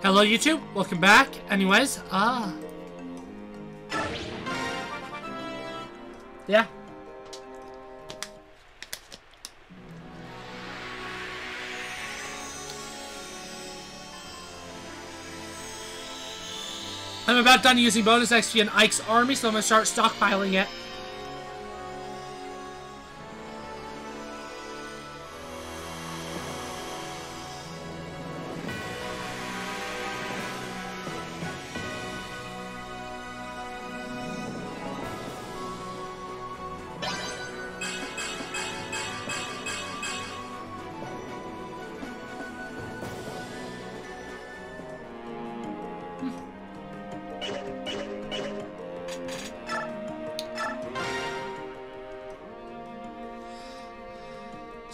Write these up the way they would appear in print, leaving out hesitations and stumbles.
Hello YouTube, welcome back. Anyways, yeah. I'm about done using bonus XP in Ike's army, so I'm gonna start stockpiling it.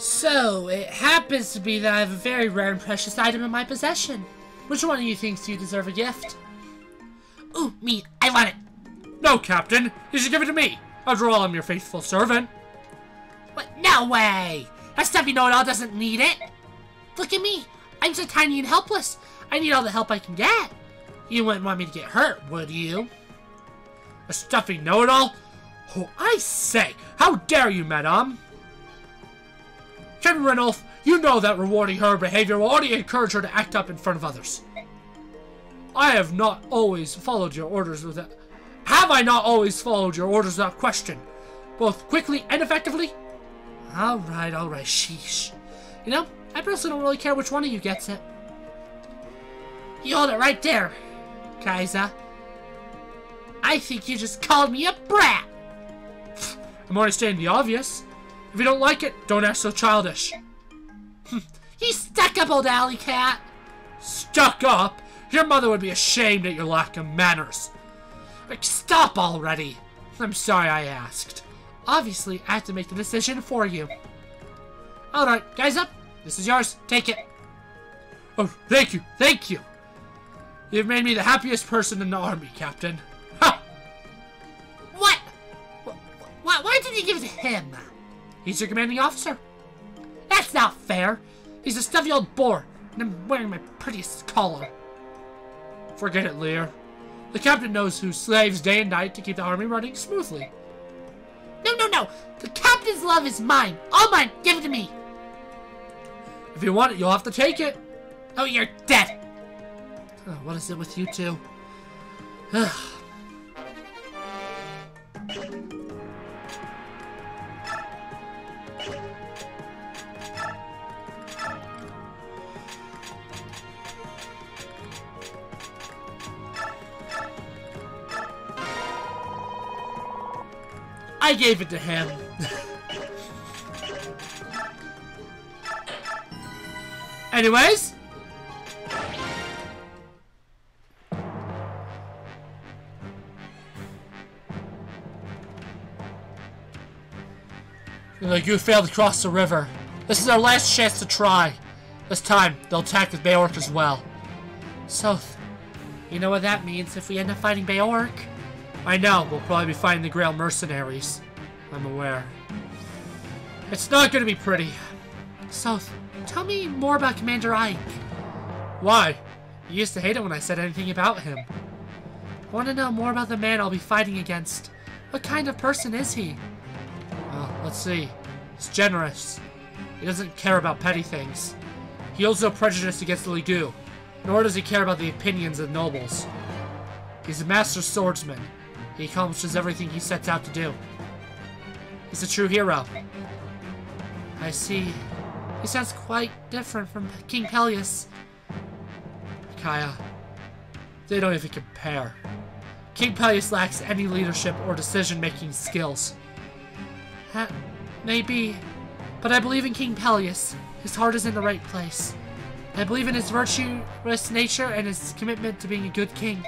So, it happens to be that I have a very rare and precious item in my possession. Which one of you thinks you deserve a gift? Ooh, me. I want it. No, Captain. You should give it to me. After all, I'm your faithful servant. What? No way. That stuffy know-it-all doesn't need it. Look at me. I'm so tiny and helpless. I need all the help I can get. You wouldn't want me to get hurt, would you? A stuffy know-it-all? Oh, I say. How dare you, madame? Captain Ranulph, you know that rewarding her behavior will only encourage her to act up in front of others. I have not always followed your orders without... Have I not always followed your orders without question? Both quickly and effectively? Alright, sheesh. You know, I personally don't really care which one of you gets it. You hold it right there, Kaiser. I think you just called me a brat. I'm only stating the obvious. If you don't like it, don't act so childish. You stuck-up old alley cat. Stuck up? Your mother would be ashamed at your lack of manners. Like, stop already. I'm sorry I asked. Obviously, I have to make the decision for you. Alright, guys up. This is yours. Take it. Oh, thank you. Thank you. You've made me the happiest person in the army, Captain. Ha! What? Why did you give it to him? He's your commanding officer. That's not fair. He's a stuffy old bore, and I'm wearing my prettiest collar. Forget it, Lear. The captain knows who slaves day and night to keep the army running smoothly. No. The captain's love is mine. All mine. Give it to me. If you want it, you'll have to take it. Oh, you're dead. Oh, what is it with you two? I gave it to him. Anyways. Like you failed to cross the river. This is our last chance to try. This time, they'll attack with Beork as well. So, you know what that means if we end up fighting Beork? I know, we'll probably be fighting the Grail mercenaries. I'm aware. It's not gonna be pretty. So, tell me more about Commander Ike. Why? You used to hate it when I said anything about him. I want to know more about the man I'll be fighting against. What kind of person is he? Well, let's see. He's generous. He doesn't care about petty things. He holds no prejudice against the Ligu, nor does he care about the opinions of nobles. He's a master swordsman. He accomplishes everything he sets out to do. He's a true hero. I see. He sounds quite different from King Peleus. Kaya, they don't even compare. King Peleus lacks any leadership or decision-making skills. Maybe, but I believe in King Peleus. His heart is in the right place. I believe in his virtuous nature and his commitment to being a good king.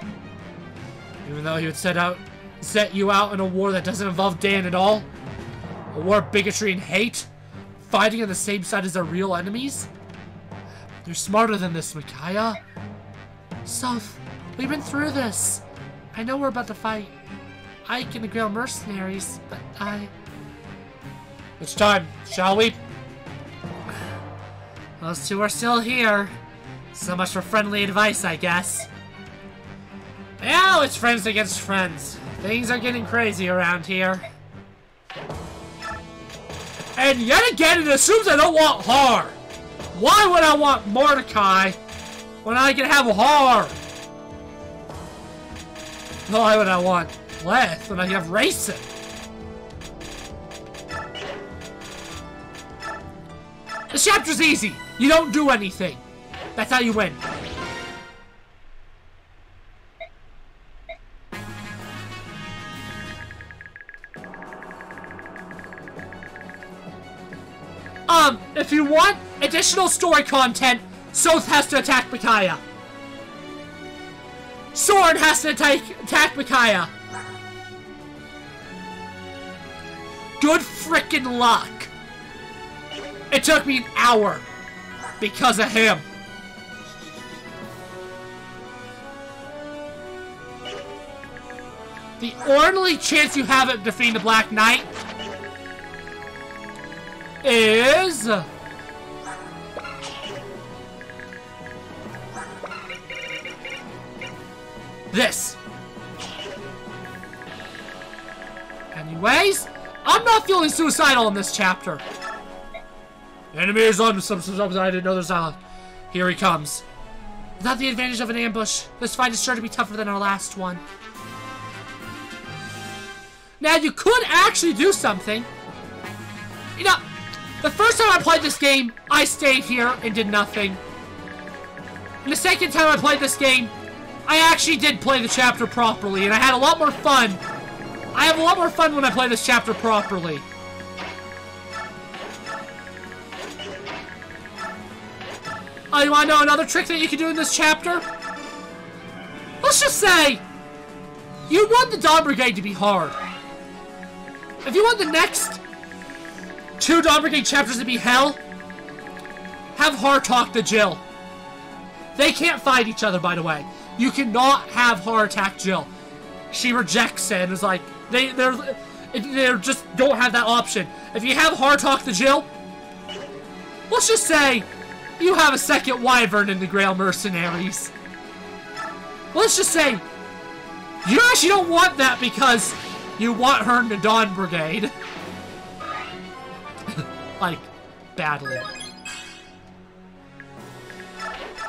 Even though he would set you out in a war that doesn't involve Dan at all? A war of bigotry and hate? Fighting on the same side as our real enemies? You're smarter than this, Micaiah. Soph, we've been through this. I know we're about to fight Ike and the Grail mercenaries, but It's time, shall we? Those two are still here. So much for friendly advice, I guess. Now it's friends against friends. Things are getting crazy around here. And yet again, it assumes I don't want Har. Why would I want Mordecai when I can have Har? Why would I want Leth when I can have Racing? This chapter's easy. You don't do anything. That's how you win. If you want additional story content, Soth has to attack Micaiah. Soren has to attack Micaiah. Good frickin' luck. It took me an hour because of him. The only chance you have of defeating the Black Knight is this. Anyways, I'm not feeling suicidal in this chapter. Enemy is on some I didn't know there's not. Here he comes. Without the advantage of an ambush, this fight is sure to be tougher than our last one. Now you could actually do something. You know, the first time I played this game, I stayed here and did nothing. And the second time I played this game, I actually did play the chapter properly, and I had a lot more fun. I have a lot more fun when I play this chapter properly. Oh, you wanna know another trick that you can do in this chapter? Let's just say, you want the Dawn Brigade to be hard. If you want the next 2 Dawn Brigade chapters to be hell, have Har talk to Jill. They can't fight each other, by the way. You cannot have Har attack Jill. She rejects it and is like, they just don't have that option. If you have Har talk to Jill, let's just say you have a second Wyvern in the Grail Mercenaries. Let's just say you actually don't want that because you want her in the Dawn Brigade. Like, badly.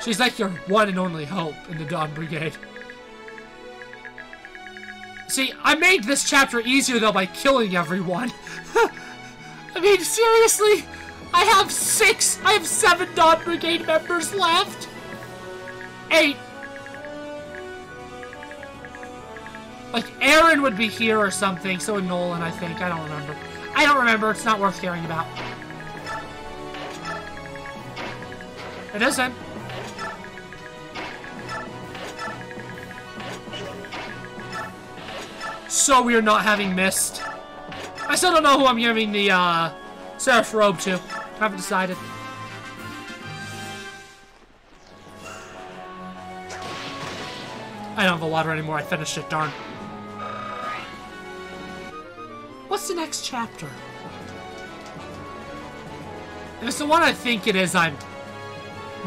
She's like your one and only hope in the Dawn Brigade. See, I made this chapter easier though by killing everyone. I mean, seriously? I have 7 Dawn Brigade members left. 8. Like, Aaron would be here or something, so would Nolan, I think. I don't remember. I don't remember. It's not worth caring about. It isn't. So we're not having Mist. I still don't know who I'm giving the, Seraph Robe to. Haven't decided. I don't have the water anymore. I finished it, darn. What's the next chapter? If it's the one I think it is, I'm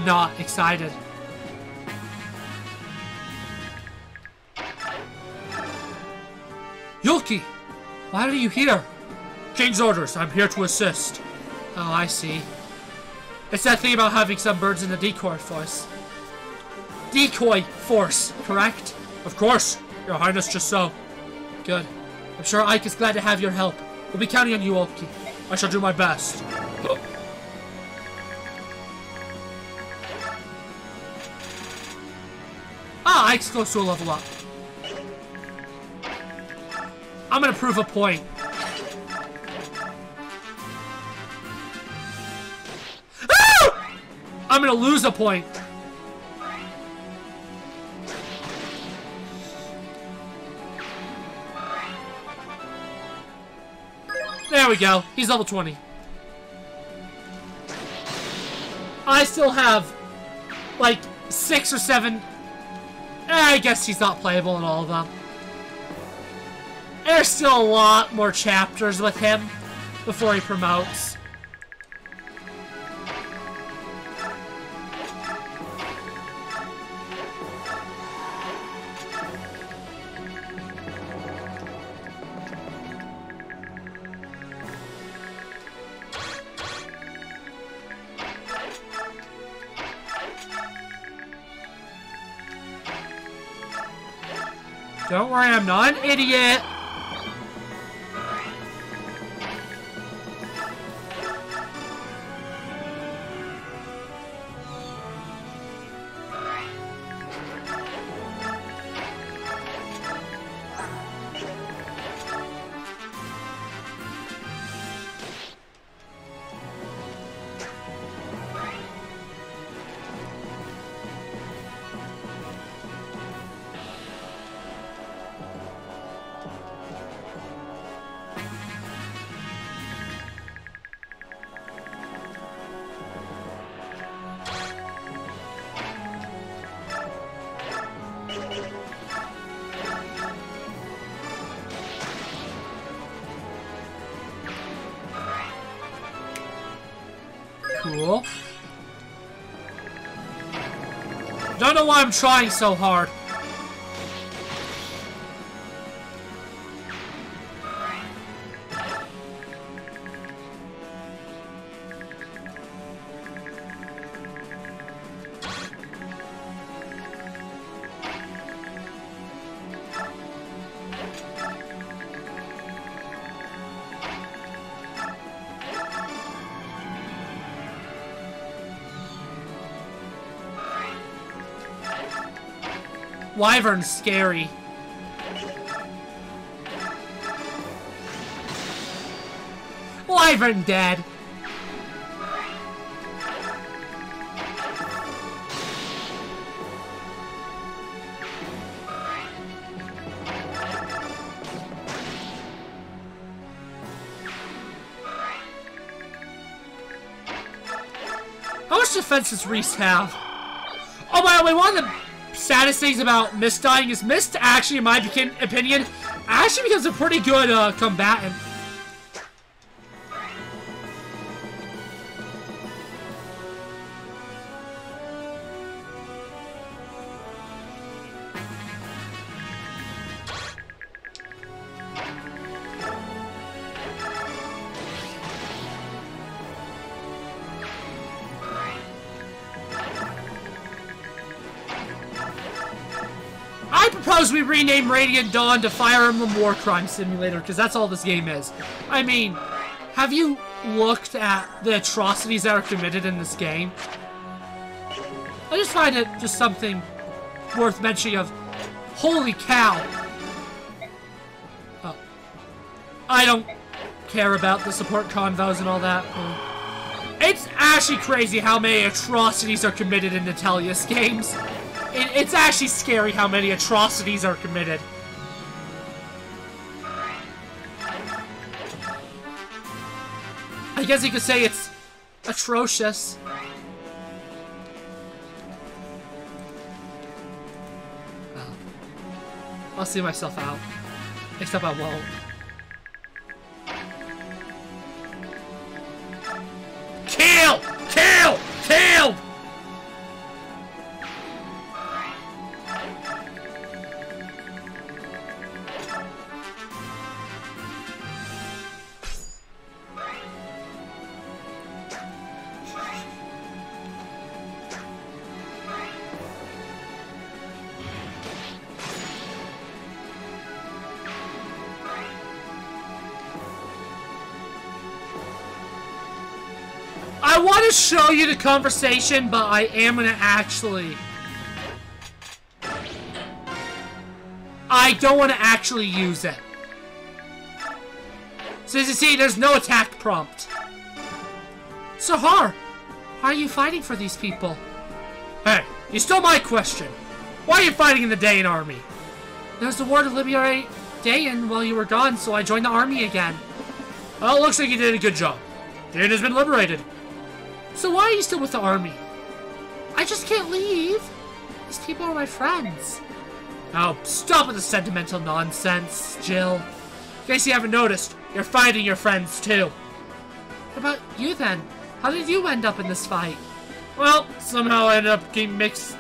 not excited. Yulki! Why are you here? King's orders. I'm here to assist. Oh, I see. It's that thing about having some birds in the decoy force. Decoy force, correct? Of course. Your Highness, just so. Good. I'm sure Ike is glad to have your help. We'll be counting on you, Yulki. I shall do my best. Ah, Ike's close to a level up. I'm gonna prove a point. Ah! I'm gonna lose a point. There we go. He's level 20. I still have, like, 6 or 7. I guess he's not playable in all of them. There's still a lot more chapters with him before he promotes. Don't worry, I'm not an idiot. Cool. Don't know why I'm trying so hard. Wyvern's scary. Wyvern dead. How much defense does Reese have? Oh, by the way, one of the saddest things about Mist dying is Mist, actually, in my opinion, actually becomes a pretty good combatant. I propose we rename Radiant Dawn to Fire Emblem War Crime Simulator, because that's all this game is. I mean, have you looked at the atrocities that are committed in this game? I just find it just something worth mentioning of, holy cow. Oh. I don't care about the support convos and all that. It's actually crazy how many atrocities are committed in Natalia's games. It's actually scary how many atrocities are committed. I guess you could say it's atrocious. Well, I'll see myself out. Except I won't. Kill! Kill! Kill! I want to show you the conversation, but I am going to actually... I don't want to actually use it. So as you see, there's no attack prompt. Sahar, why are you fighting for these people? Hey, you stole my question. Why are you fighting in the Dayan army? There's the war to liberate Dayan while you were gone, so I joined the army again. Well, it looks like you did a good job. Dayan has been liberated. So why are you still with the army? I just can't leave. These people are my friends. Oh, stop with the sentimental nonsense, Jill. In case you haven't noticed, you're fighting your friends too. What about you then? How did you end up in this fight? Well, somehow I ended up getting mixed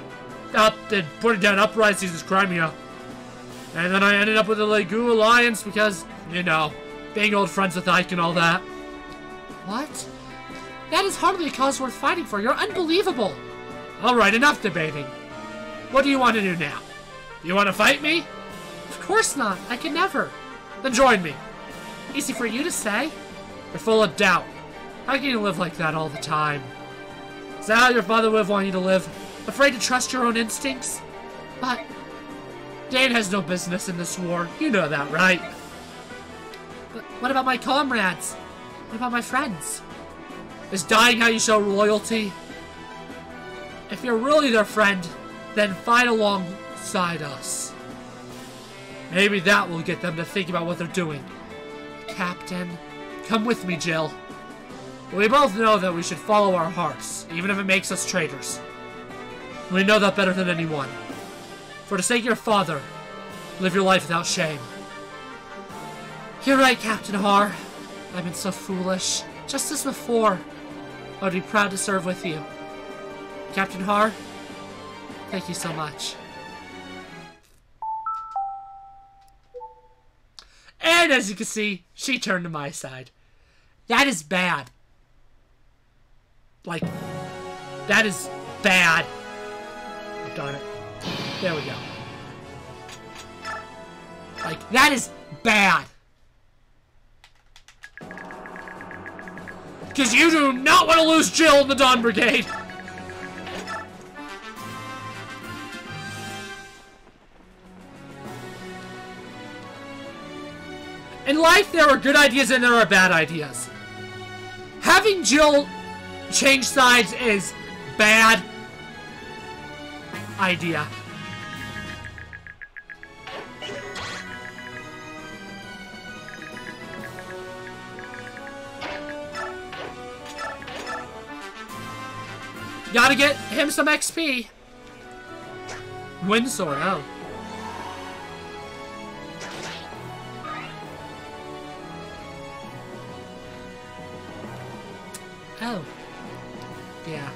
up and putting down uprisings in Crimea. And then I ended up with the Legu Alliance because, you know, being old friends with Ike and all that. What? That is hardly a cause worth fighting for. You're unbelievable. Alright, enough debating. What do you want to do now? You want to fight me? Of course not. I can never. Then join me. Easy for you to say. You're full of doubt. How can you live like that all the time? Is that how your father would have wanted you to live? Afraid to trust your own instincts? But Dane has no business in this war. You know that, right? But what about my comrades? What about my friends? Is dying how you show loyalty? If you're really their friend, then fight alongside us. Maybe that will get them to think about what they're doing. Captain, come with me, Jill. We both know that we should follow our hearts, even if it makes us traitors. We know that better than anyone. For the sake of your father, live your life without shame. You're right, Captain Har. I've been so foolish. Just as before. I'd be proud to serve with you. Captain Har, thank you so much. And as you can see, she turned to my side. That is bad. Like, that is bad. Oh, darn it. There we go. Like, that is bad. Because you do not want to lose Jill in the Dawn Brigade. In life, there are good ideas and there are bad ideas. Having Jill change sides is bad idea. Gotta get him some XP. Wind sword, oh. Oh. Yeah.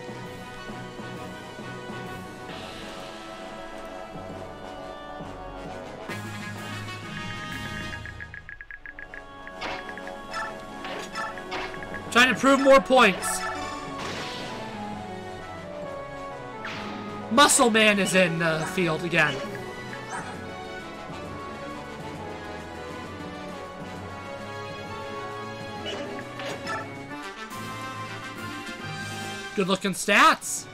Trying to prove more points. Muscle Man is in the field again. Good looking stats.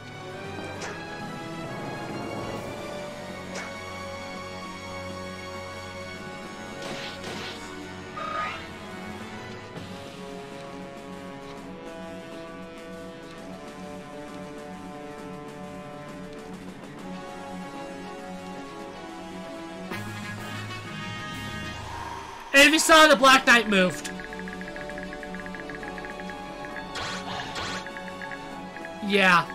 And if you saw, the Black Knight moved. Yeah.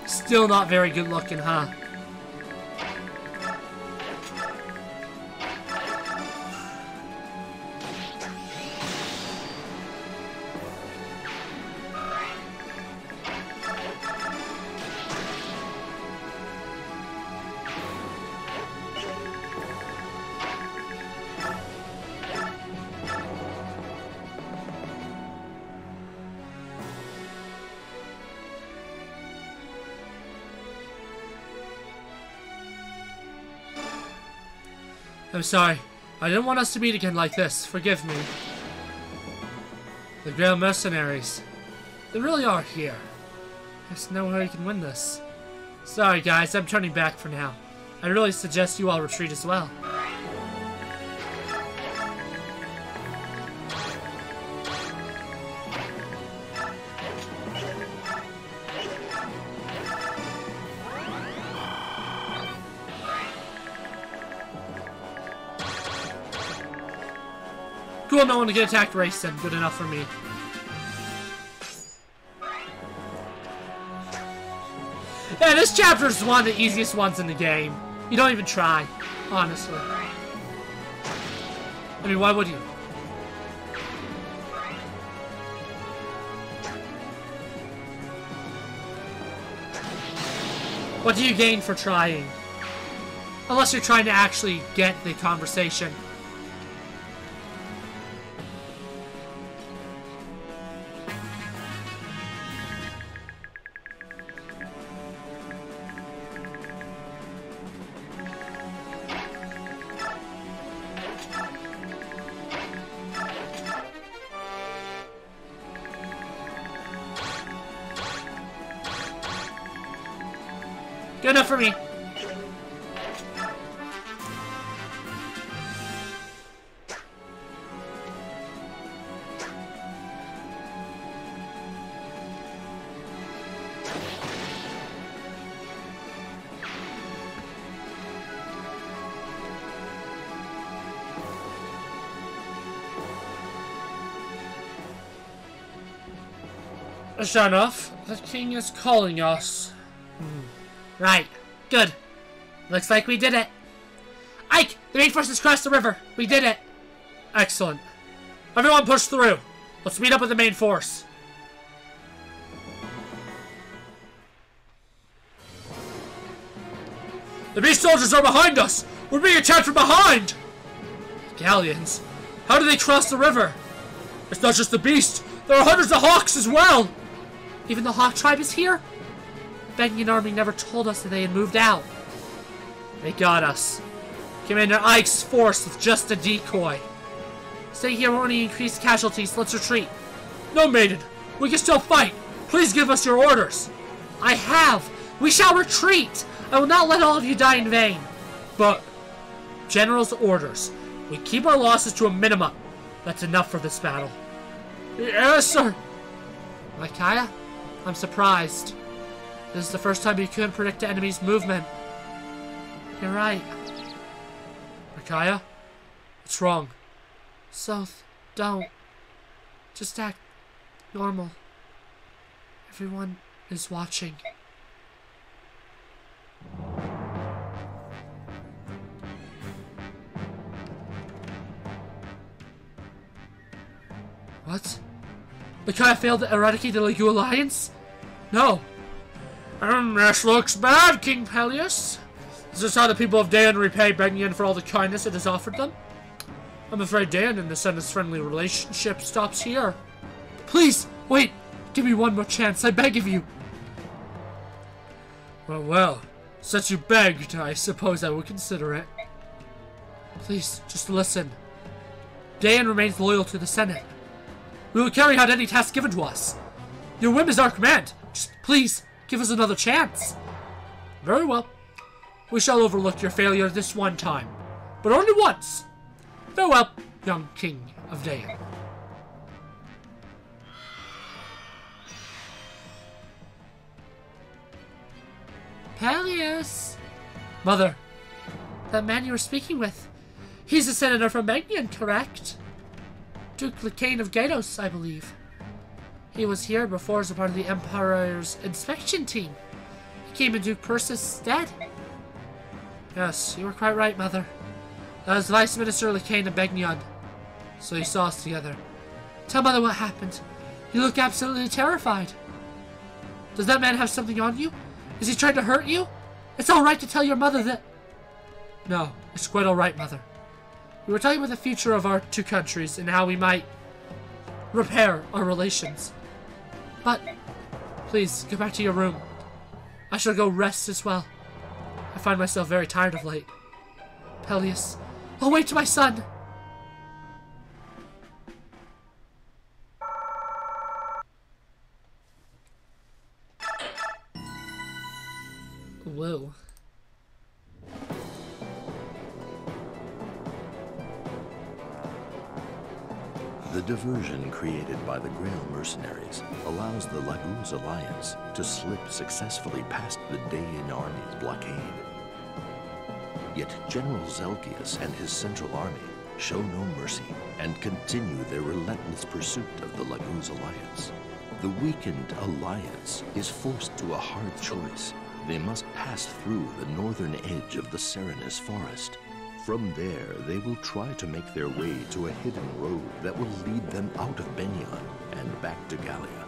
Still not very good looking, huh? I'm sorry. I didn't want us to meet again like this. Forgive me. The Grail Mercenaries. They really are here. There's no way we can win this. Sorry guys, I'm turning back for now. I really suggest you all retreat as well. Cool, no one to get attacked racing. Good enough for me. Yeah, this chapter is one of the easiest ones in the game. You don't even try, honestly. I mean, why would you? What do you gain for trying? Unless you're trying to actually get the conversation. Good enough for me. Sure enough, the king is calling us. Right. Good. Looks like we did it. Ike! The main force has crossed the river. We did it. Excellent. Everyone push through. Let's meet up with the main force. The beast soldiers are behind us! We're being attacked from behind! Galleons? How do they cross the river? It's not just the beast. There are hundreds of hawks as well! Even the Hawk tribe is here? The Benyan army never told us that they had moved out. They got us. Commander Ike's force with just a decoy. Stay here will only increase casualties. Let's retreat. No, maiden. We can still fight. Please give us your orders. I have. We shall retreat. I will not let all of you die in vain. But, General's orders. We keep our losses to a minimum. That's enough for this battle. Yes, sir. Micaiah? I'm surprised. This is the first time you couldn't predict the enemy's movement. You're right. Micaiah? What's wrong? Soth, don't. Just act normal. Everyone is watching. What? Micaiah failed to eradicate the Legu Alliance? No. This looks bad, King Peleus. Is this how the people of Daeon repay Benyan for all the kindness it has offered them? I'm afraid Daeon and the Senate's friendly relationship stops here. Please, wait. Give me one more chance, I beg of you. Well, since you begged, I suppose I will consider it. Please, just listen. Daeon remains loyal to the Senate. We will carry out any task given to us. Your whim is our command. Just please, give us another chance. Very well. We shall overlook your failure this one time. But only once. Farewell, young king of Daeon. Peleus! Mother. That man you were speaking with. He's a senator from Benyan, correct? Duke Lycaon of Gatos, I believe. He was here before as a part of the Empire's inspection team. He came in Duke Persis' stead. Yes, you were quite right, Mother. That was Vice Minister Lycaon of Benyan. So he saw us together. Tell Mother what happened. You look absolutely terrified. Does that man have something on you? Is he trying to hurt you? It's alright to tell your mother that... No, it's quite alright, Mother. We were talking about the future of our two countries and how we might repair our relations. But, please, go back to your room. I shall go rest as well. I find myself very tired of late. Peleus, I'll wait to my son. Whoa. The diversion created by the Grail mercenaries allows the Lagu's alliance to slip successfully past the Daeon army's blockade. Yet General Zelkius and his central army show no mercy and continue their relentless pursuit of the Lagu's alliance. The weakened alliance is forced to a hard choice. They must pass through the northern edge of the Serenus forest. From there, they will try to make their way to a hidden road that will lead them out of Benyan and back to Gallia.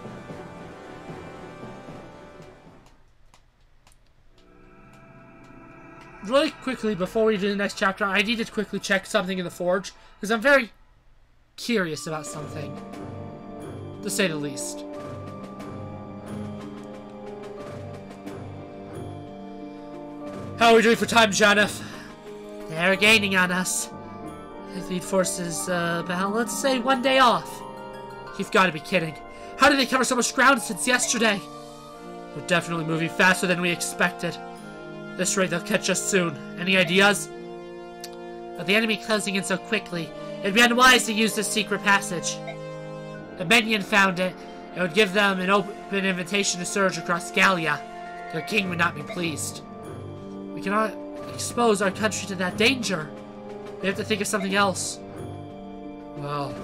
Really quickly, before we do the next chapter, I need to quickly check something in the forge, because I'm very curious about something, to say the least. How are we doing for time, Janeth? They're gaining on us. The lead force is about, let's say, 1 day off. You've got to be kidding. How did they cover so much ground since yesterday? They're definitely moving faster than we expected. At this rate, they'll catch us soon. Any ideas? With the enemy closing in so quickly, it'd be unwise to use this secret passage. If Benyon found it, it would give them an open invitation to surge across Gallia. Their king would not be pleased. We cannot expose our country to that danger. We have to think of something else. Well,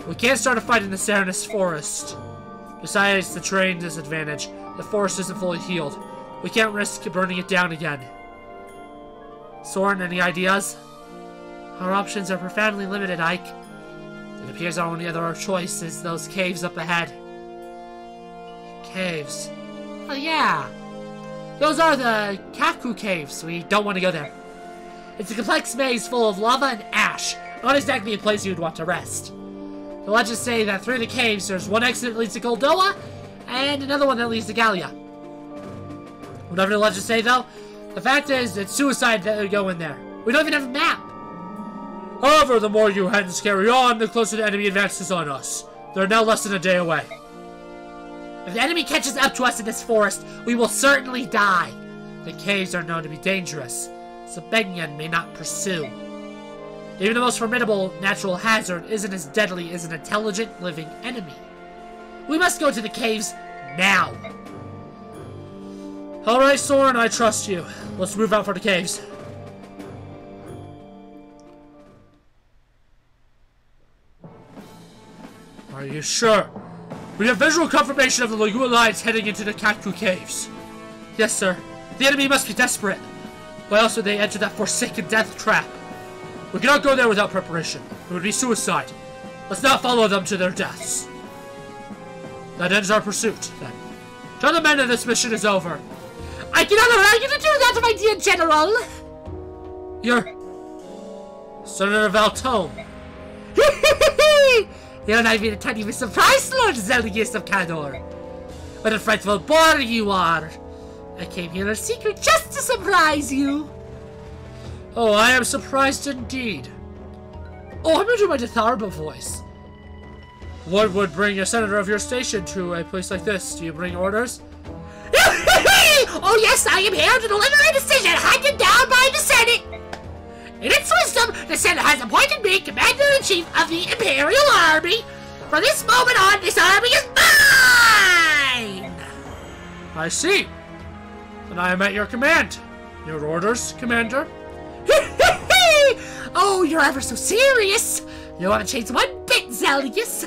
we can't start a fight in the Serenus Forest. Besides the terrain disadvantage, the forest isn't fully healed. We can't risk burning it down again. Soren, any ideas? Our options are profoundly limited, Ike. It appears our only other choice is those caves up ahead. Caves? Oh yeah! Those are the Kaku caves. We don't want to go there. It's a complex maze full of lava and ash. Not exactly a place you'd want to rest. The legends say that through the caves, there's one exit that leads to Goldoa, and another one that leads to Gallia. Whatever the legends say, though, the fact is, it's suicide that would go in there. We don't even have a map. However, the more you hens carry on, the closer the enemy advances on us. They're now less than a day away. If the enemy catches up to us in this forest, we will certainly die. The caves are known to be dangerous, so Benyon may not pursue. Even the most formidable natural hazard isn't as deadly as an intelligent living enemy. We must go to the caves now. Alright, Soren, I trust you. Let's move out for the caves. Are you sure? We have visual confirmation of the Lagoon Alliance heading into the Kaku Caves. Yes, sir. The enemy must be desperate. Why else would they enter that forsaken death trap? We cannot go there without preparation. It would be suicide. Let's not follow them to their deaths. That ends our pursuit, then. Tell the men that this mission is over. I cannot allow you to do that, my dear General! You're... Senator Valtome. You're not even a tiny bit surprised, Lord Zelgius of Cador. What a frightful boy you are. I came here in secret just to surprise you. Oh, I am surprised indeed. Oh, I'm into my Detharba voice. What would bring a senator of your station to a place like this? Do you bring orders? Oh yes, I am here to deliver a decision handed down by the Senate. In its wisdom, the Senate has appointed me Commander-in-Chief of the Imperial Army. From this moment on, this army is mine! I see. And I am at your command. Your orders, Commander? Oh, you're ever so serious. You haven't changed one bit, Zelgius.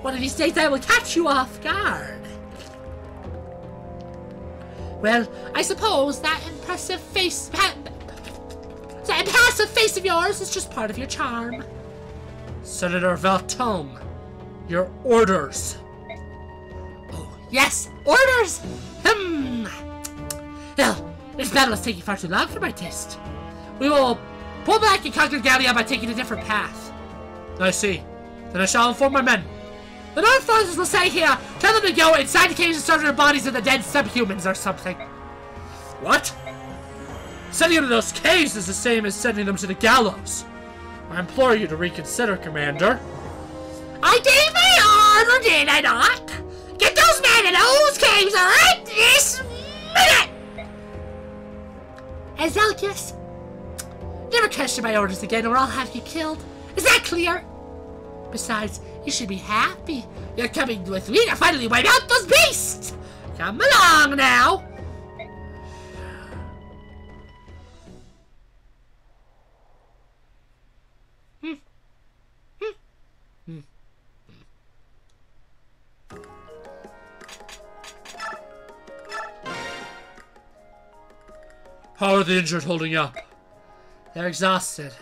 One of these days I will catch you off guard. Well, I suppose that impassive face of yours is just part of your charm. Senator Valtome, your orders. Oh, yes, orders! Well, this battle is taking far too long for my taste. We will pull back and conquer Gallia by taking a different path. I see. Then I shall inform my men. The North Forces will stay here. Tell them to go inside the caves and search the bodies of the dead subhumans or something. What? Sending them to those caves is the same as sending them to the gallows. I implore you to reconsider, Commander. I gave my order, did I not? Get those men in those caves right this minute! Zelgius, never question my orders again or I'll have you killed. Is that clear? Besides, you should be happy. You're coming with me to finally wipe out those beasts! Come along now! How are the injured holding up? They're exhausted.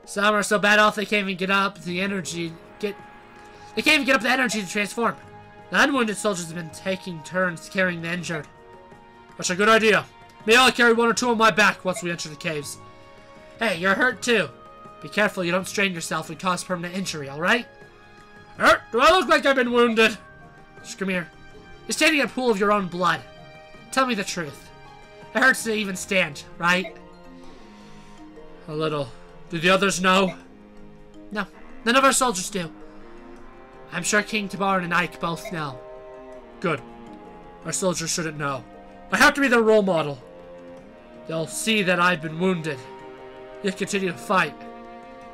Some are so bad off they can't even get up the energy they can't even get up the energy to transform. The unwounded soldiers have been taking turns carrying the injured. That's a good idea. Maybe I'll carry one or two on my back once we enter the caves. Hey, you're hurt too. Be careful you don't strain yourself and cause permanent injury, alright? Hurt? Do I look like I've been wounded? Just come here. You're standing in a pool of your own blood. Tell me the truth. It hurts to even stand, right? A little. Do the others know? No. None of our soldiers do. I'm sure King Tabarn and Ike both know. Good. Our soldiers shouldn't know. I have to be their role model. They'll see that I've been wounded. You continue to fight.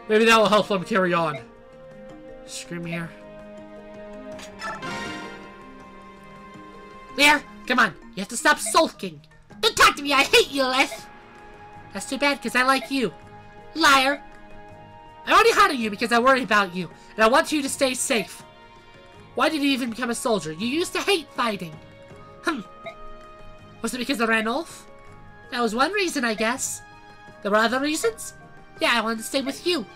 Maybe that will help them carry on. Scream here. There, come on. You have to stop sulking. Don't talk to me. I hate you, Leth. That's too bad, because I like you. Liar. I only harm you because I worry about you, and I want you to stay safe. Why did you even become a soldier? You used to hate fighting. Was it because of Ranulf? That was one reason, I guess. There were other reasons? Yeah, I wanted to stay with you.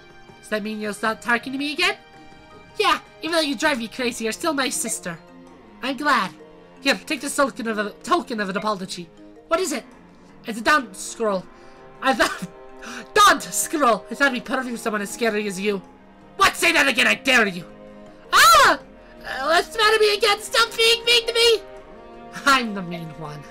Does that mean you'll stop talking to me again? Yeah, even though you drive me crazy, you're still my sister. I'm glad. Here, take the token of an apology. What is it? It's a down scroll. I thought... Don't scroll! I thought it'd be perfect for someone as scary as you. What? Say that again, I dare you! Ah! What's the matter with me again? Stop being mean to me! I'm the mean one.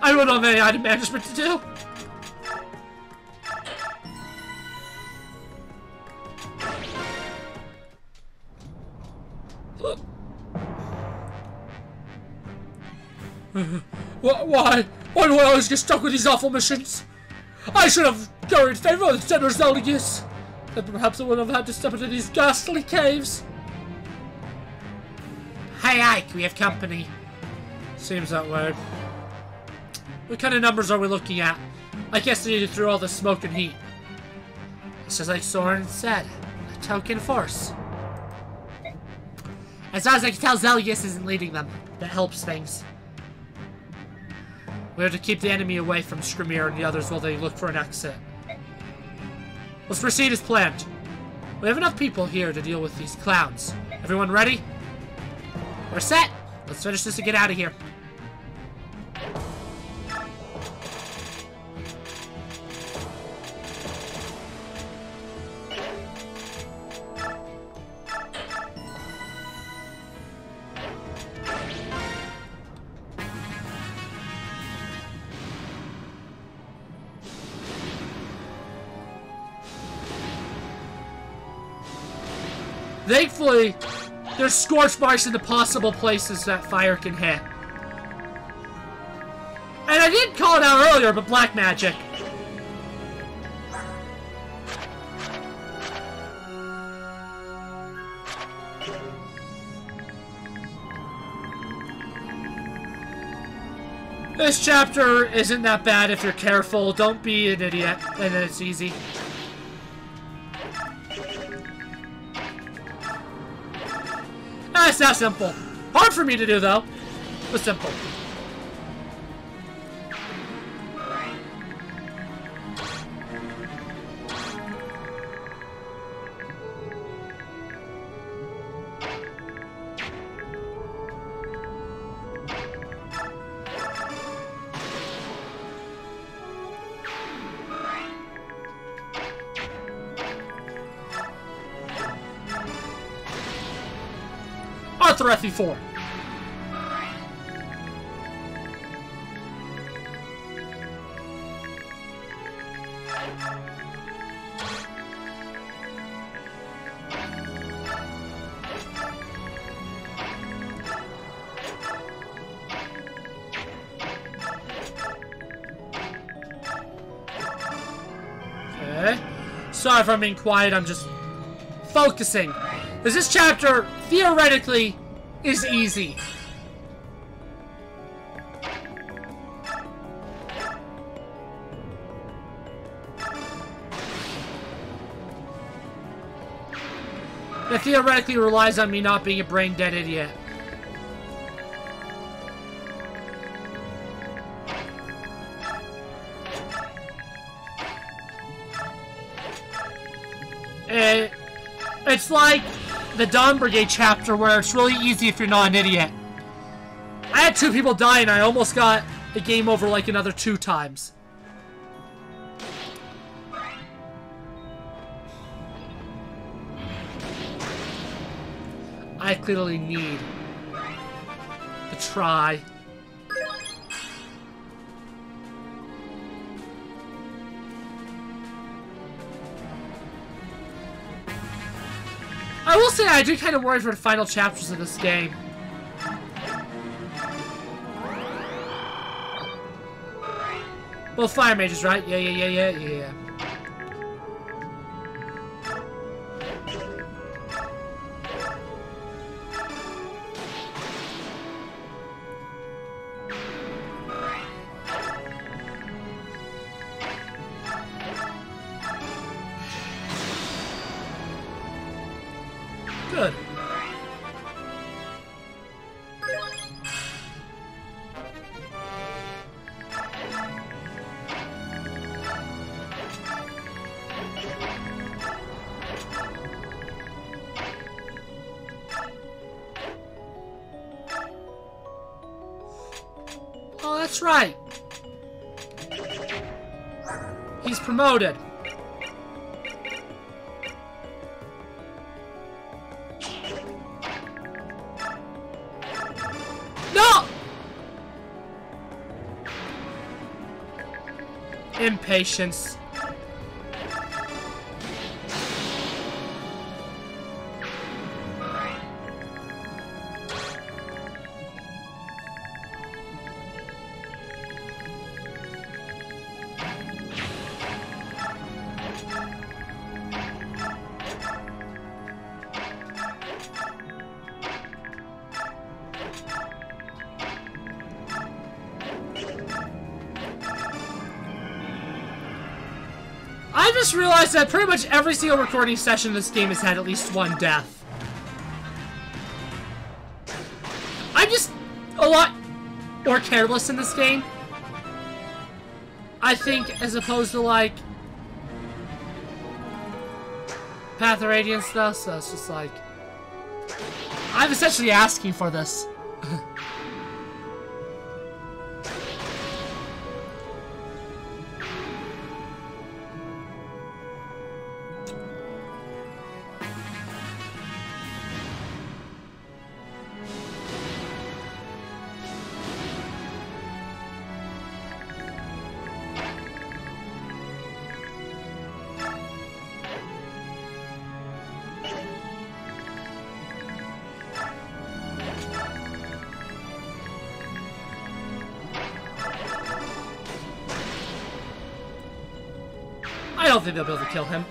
I don't have any item management to do. Why? Why do I always get stuck with these awful missions? I should have carried favor with Senator Zeldius. Then perhaps I wouldn't have had to step into these ghastly caves. Hey Ike, we have company. Seems that way. What kind of numbers are we looking at? I guess they need through all the smoke and heat. It's just like Soren said. A token force. As far as I can tell, Zeldius isn't leading them. That helps things. We have to keep the enemy away from Scrimir and the others while they look for an exit. Let's proceed as planned. We have enough people here to deal with these clowns. Everyone ready? We're set. Let's finish this and get out of here. Thankfully, there's scorch marks in the possible places that fire can hit. And I did call it out earlier, but black magic. This chapter isn't that bad if you're careful. Don't be an idiot, and then it's easy. That's not simple. Hard for me to do, though. But simple. Arthur 4. Okay. Sorry if I'm being quiet, I'm just focusing. Because this chapter, theoretically, is easy. It theoretically relies on me not being a brain-dead idiot. It's like the Dawn Brigade chapter where it's really easy if you're not an idiot. I had 2 people die and I almost got the game over like another 2 times. I clearly need to try. I will say I do kind of worry for the final chapters of this game. Both fire mages, right? Yeah. Good. Oh, that's right. He's promoted. No! Impatience. I just realized that pretty much every single recording session in this game has had at least one death. I'm just a lot more careless in this game, I think, as opposed to, like, Path of Radiance stuff, so it's just like... I'm essentially asking for this. I don't think they'll be able to kill him.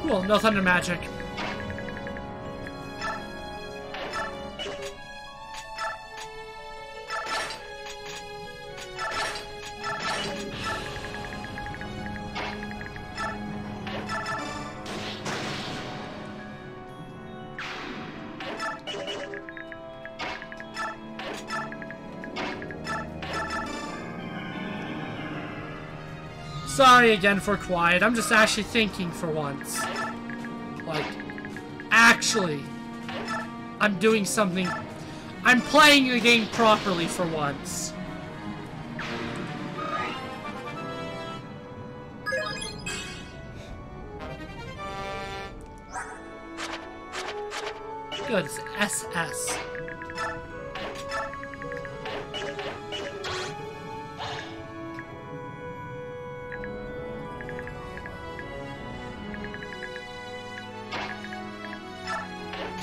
Cool, no thunder magic. Sorry again for quiet. I'm just actually thinking for once. Like, actually, I'm doing something. I'm playing the game properly for once. Good, it's SS.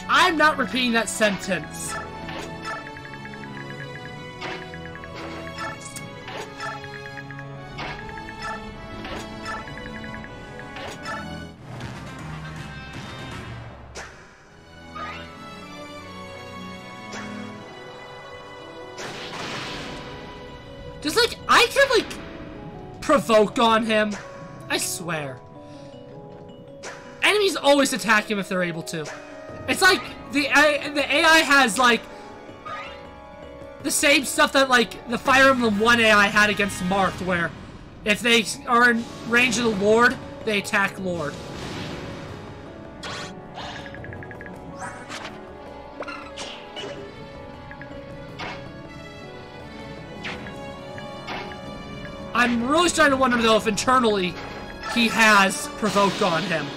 I'm not repeating that sentence. Just like, I can like provoke on him. I swear. Enemies always attack him if they're able to. It's like the AI has like the same stuff that like the Fire Emblem 1 AI had against Marth, where if they are in range of the Lord, they attack Lord. I'm really starting to wonder, though, if internally he has provoked on him.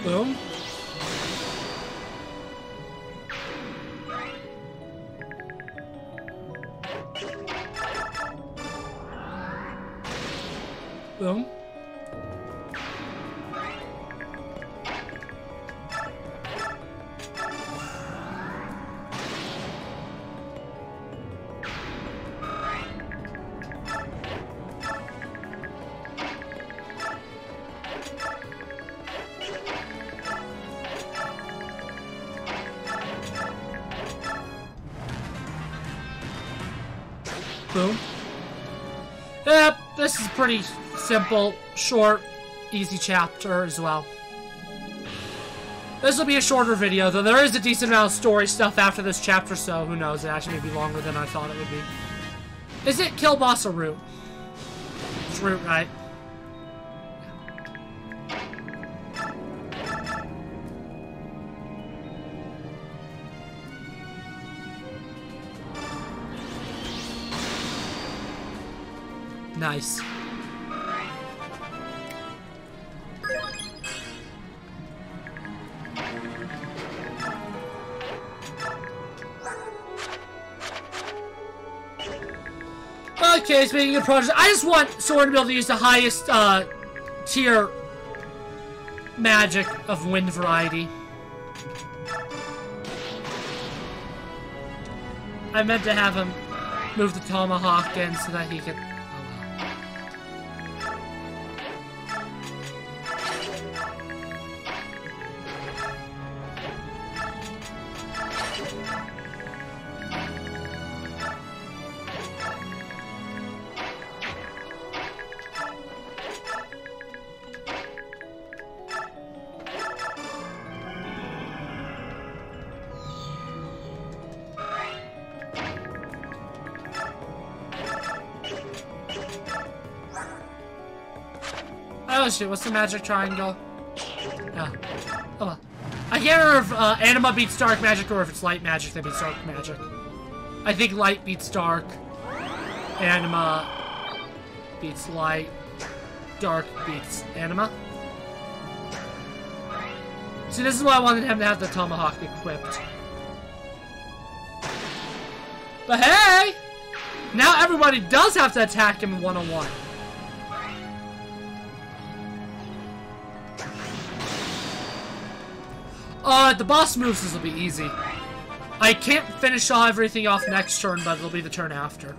Boom. Boom. Boom. Yep, this is pretty simple, short, easy chapter as well. This will be a shorter video, though there is a decent amount of story stuff after this chapter, so who knows, it actually may be longer than I thought it would be. Is it kill boss or root? It's root, right? Nice. Okay, speaking of projects, I just want Soren to be able to use the highest tier magic of wind variety. I meant to have him move the tomahawk in so that he could... Oh shit, what's the magic triangle? Oh well. I can't remember if Anima beats dark magic or if it's light magic that beats dark magic. I think light beats dark. Anima beats light. Dark beats Anima. See, this is why I wanted him to have the tomahawk equipped. But hey! Now everybody does have to attack him in one-on-one. The boss moves, this will be easy. I can't finish everything off next turn, but it'll be the turn after.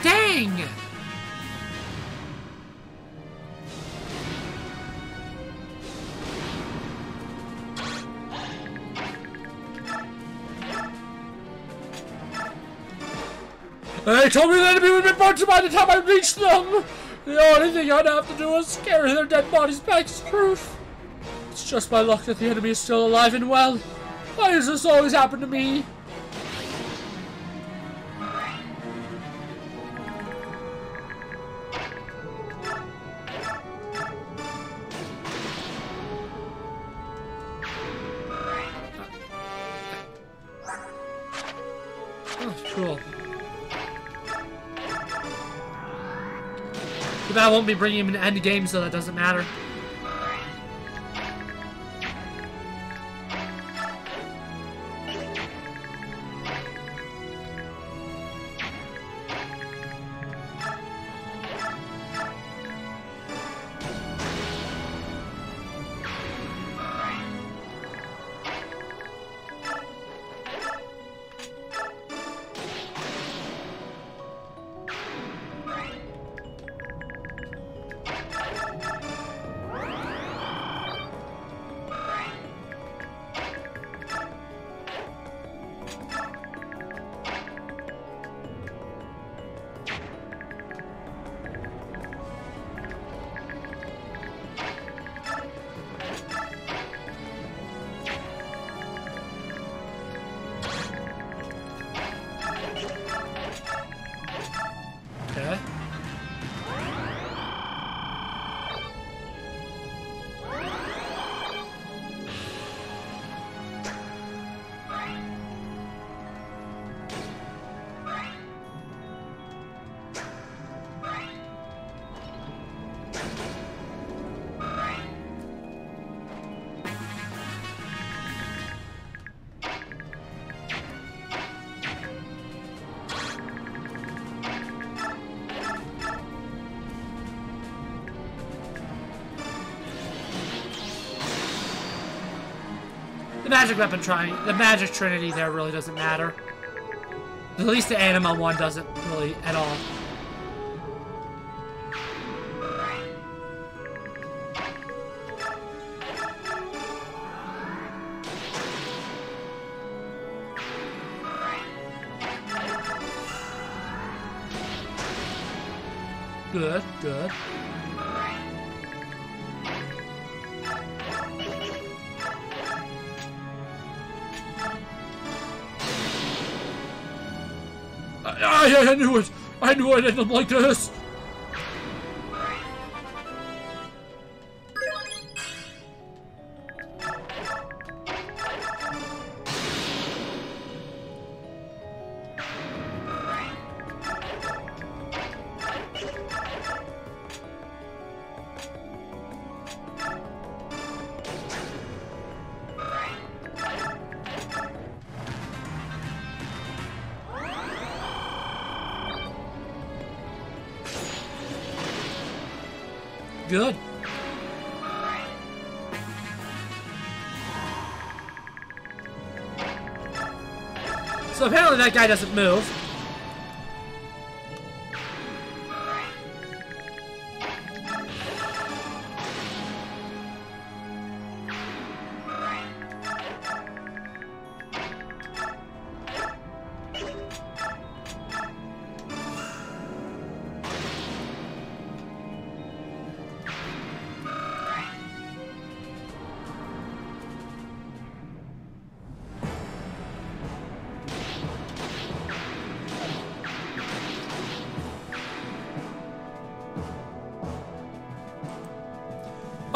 Dang! They told me the enemy would be burnt by the time I reached them! The only thing I'd have to do is carry their dead bodies back as proof. It's just my luck that the enemy is still alive and well. Why does this always happen to me? Oh, cool. bad I won't be bringing him in end game, so that doesn't matter. Okay. The magic weapon the magic trinity there really doesn't matter. At least the anima one doesn't really at all. Good, good. I knew it! I knew I'd end up like this! Good. So apparently that guy doesn't move.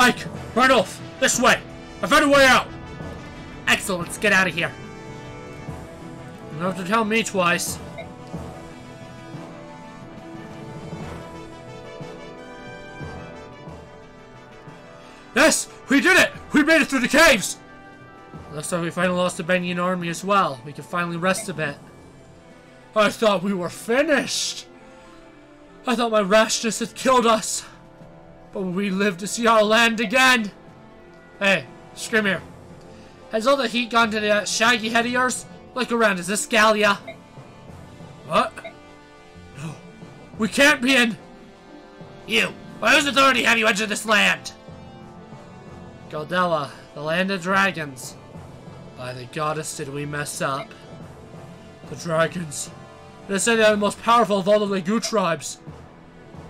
Ike! Randolph! This way! I found a way out! Excellent, let's get out of here. You don't have to tell me twice. Yes! We did it! We made it through the caves! Looks like we finally lost the Benyan army as well. We can finally rest a bit. I thought we were finished! I thought my rashness had killed us. But we live to see our land again! Hey, scream here. Has all the heat gone to that shaggy head of yours? Look around, is this Gallia? What? No. We can't be in... You! By whose authority have you entered this land? Galdella, the land of dragons. By the goddess did we mess up. The dragons. They say they're the most powerful of all the Legu tribes.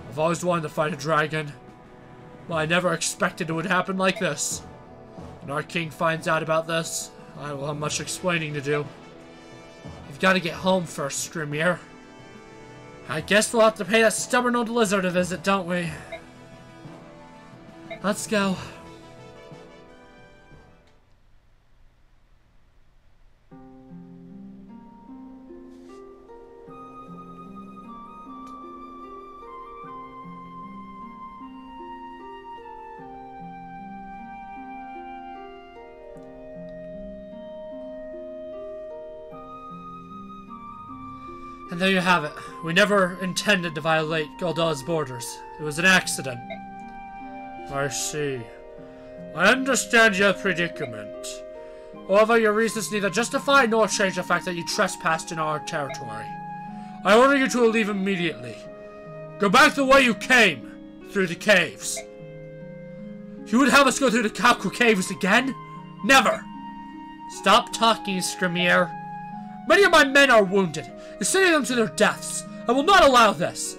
I've always wanted to fight a dragon. Well, I never expected it would happen like this. When our king finds out about this, I will have much explaining to do. You've got to get home first, Scrimir. I guess we'll have to pay that stubborn old lizard a visit, don't we? Let's go. And there you have it. We never intended to violate Golda's borders. It was an accident. I see. I understand your predicament. However, your reasons neither justify nor change the fact that you trespassed in our territory. I order you to leave immediately. Go back the way you came, through the caves. You would have us go through the Kaku caves again? Never! Stop talking, Skrymir. Many of my men are wounded. You're sending them to their deaths. I will not allow this.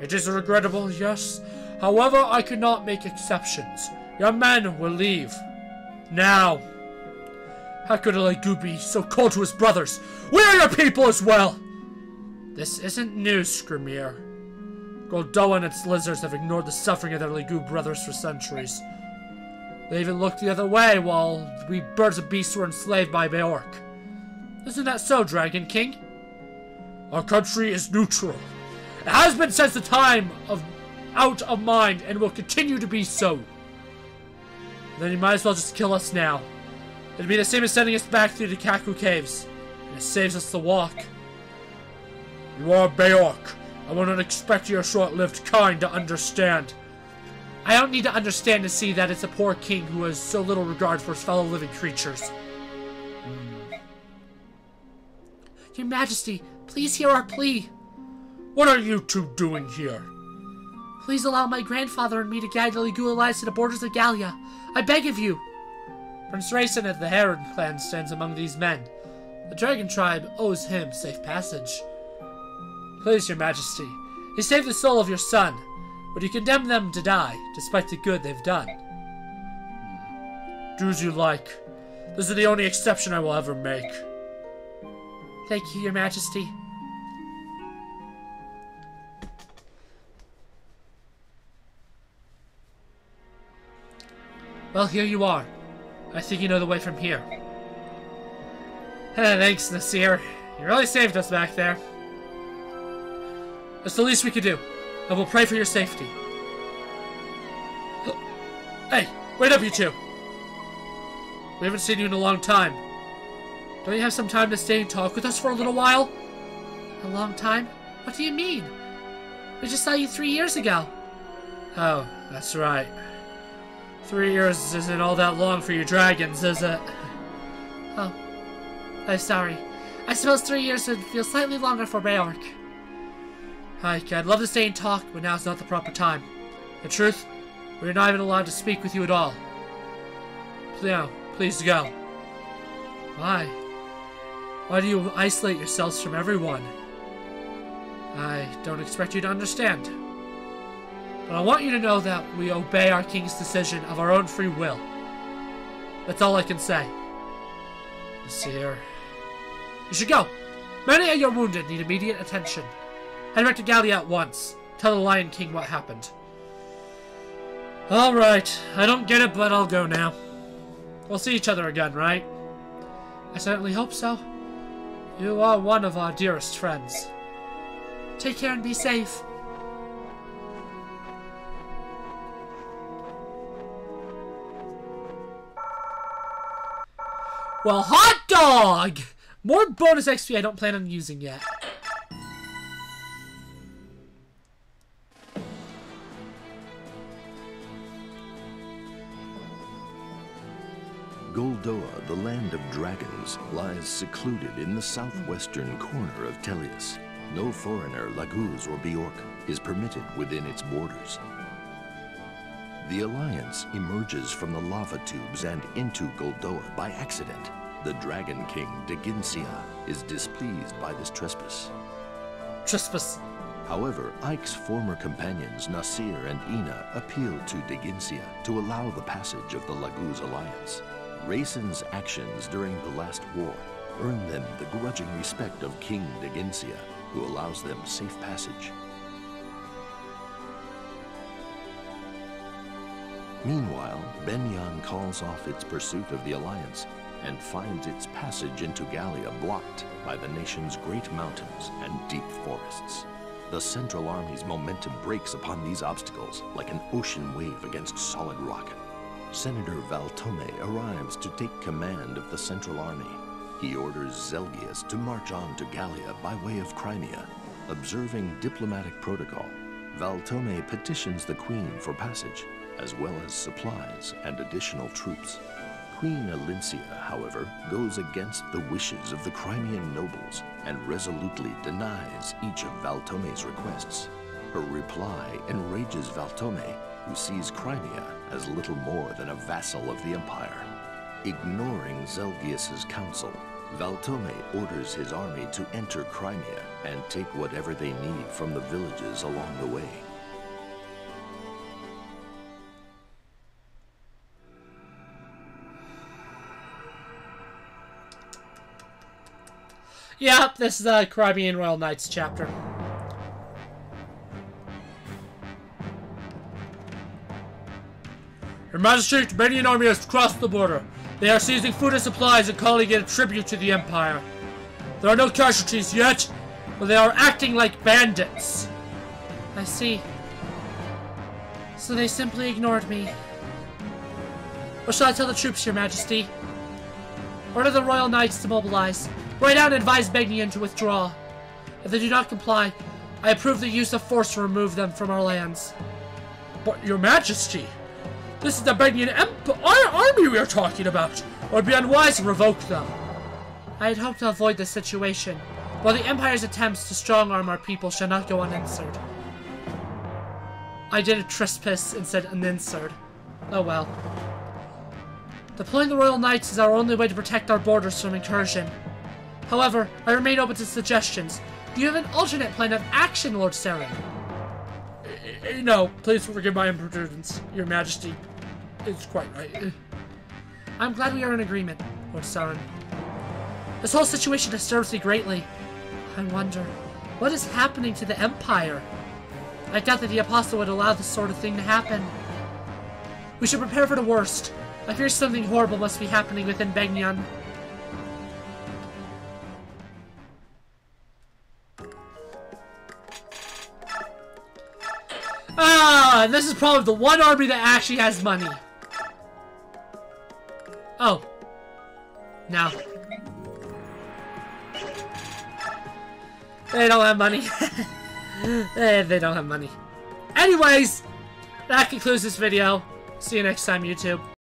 It is regrettable, yes. However, I cannot make exceptions. Your men will leave. Now. How could a Legu be so cold to his brothers? We are your people as well! This isn't news, Skrymir. Goldoa and its lizards have ignored the suffering of their Legu brothers for centuries. They even looked the other way while we birds and beasts were enslaved by Beork. Isn't that so, Dragon King? Our country is neutral. It has been since the time of out of mind and will continue to be so. Then you might as well just kill us now. It'd be the same as sending us back through the Kaku caves. And it saves us the walk. You are Beork. I will not expect your short-lived kind to understand. I don't need to understand to see that it's a poor king who has so little regard for his fellow living creatures. Your Majesty, please hear our plea. What are you two doing here? Please allow my grandfather and me to guide the Legu allies to the borders of Gallia. I beg of you. Prince Rayson of the Heron clan stands among these men. The dragon tribe owes him safe passage. Please, your majesty, he saved the soul of your son, but he condemned them to die, despite the good they've done. Do as you like. This is the only exception I will ever make. Thank you, your majesty. Well, here you are. I think you know the way from here. Thanks, Nasir. You really saved us back there. That's the least we could do. I will pray for your safety. Hey, wait up, you two. We haven't seen you in a long time. Don't you have some time to stay and talk with us for a little while? A long time? What do you mean? We just saw you 3 years ago. Oh, that's right. 3 years isn't all that long for you dragons, is it? Oh, I'm sorry. I suppose 3 years would feel slightly longer for Beork. Hike, I'd love to stay and talk, but now's not the proper time. The truth, we're not even allowed to speak with you at all. Now, please go. Why? Why do you isolate yourselves from everyone? I don't expect you to understand. But I want you to know that we obey our king's decision of our own free will. That's all I can say. Nasir. You should go. Many of your wounded need immediate attention. Head back to Gallia at once. Tell the Lion King what happened. Alright. I don't get it, but I'll go now. We'll see each other again, right? I certainly hope so. You are one of our dearest friends. Take care and be safe. Well, hot dog! More bonus XP I don't plan on using yet. Goldoa, the land of dragons, lies secluded in the southwestern corner of Tellius. No foreigner, Laguz or Beork, is permitted within its borders. The Alliance emerges from the lava tubes and into Goldoa by accident. The Dragon King, Deginsia, is displeased by this trespass. Trespass. However, Ike's former companions, Nasir and Ina, appeal to Deginsia to allow the passage of the Laguz Alliance. Rayson's actions during the last war earn them the grudging respect of King Deginsia, who allows them safe passage. Meanwhile, Benyan calls off its pursuit of the Alliance and finds its passage into Gallia blocked by the nation's great mountains and deep forests. The Central Army's momentum breaks upon these obstacles like an ocean wave against solid rock. Senator Valtome arrives to take command of the Central Army. He orders Zelgius to march on to Gallia by way of Crimea. Observing diplomatic protocol, Valtome petitions the Queen for passage, as well as supplies and additional troops. Queen Alincia, however, goes against the wishes of the Crimean nobles and resolutely denies each of Valtome's requests. Her reply enrages Valtome, who sees Crimea as little more than a vassal of the Empire. Ignoring Zelgius's counsel, Valtome orders his army to enter Crimea and take whatever they need from the villages along the way. Yep, this is the Crimean Royal Knights chapter. Your Majesty, the Benian army has crossed the border. They are seizing food and supplies and calling it a tribute to the Empire. There are no casualties yet, but they are acting like bandits. I see. So they simply ignored me. What shall I tell the troops, Your Majesty? Order the Royal Knights to mobilize. Write out and advise Begnion to withdraw. If they do not comply, I approve the use of force to remove them from our lands. But, Your Majesty, this is the Begnion army we are talking about. It would be unwise to revoke them. I had hoped to avoid this situation, while the Empire's attempts to strong-arm our people shall not go unanswered. I did a trespass and said unanswered. Oh well. Deploying the Royal Knights is our only way to protect our borders from incursion. However, I remain open to suggestions. Do you have an alternate plan of action, Lord Saren? No, please forgive my imprudence, Your Majesty. It's quite right. I'm glad we are in agreement, Lord Saren. This whole situation disturbs me greatly. I wonder, what is happening to the Empire? I doubt that the Apostle would allow this sort of thing to happen. We should prepare for the worst. I fear something horrible must be happening within Begnion. Ah, this is probably the one army that actually has money. Oh. No. They don't have money. They don't have money. Anyways, that concludes this video. See you next time, YouTube.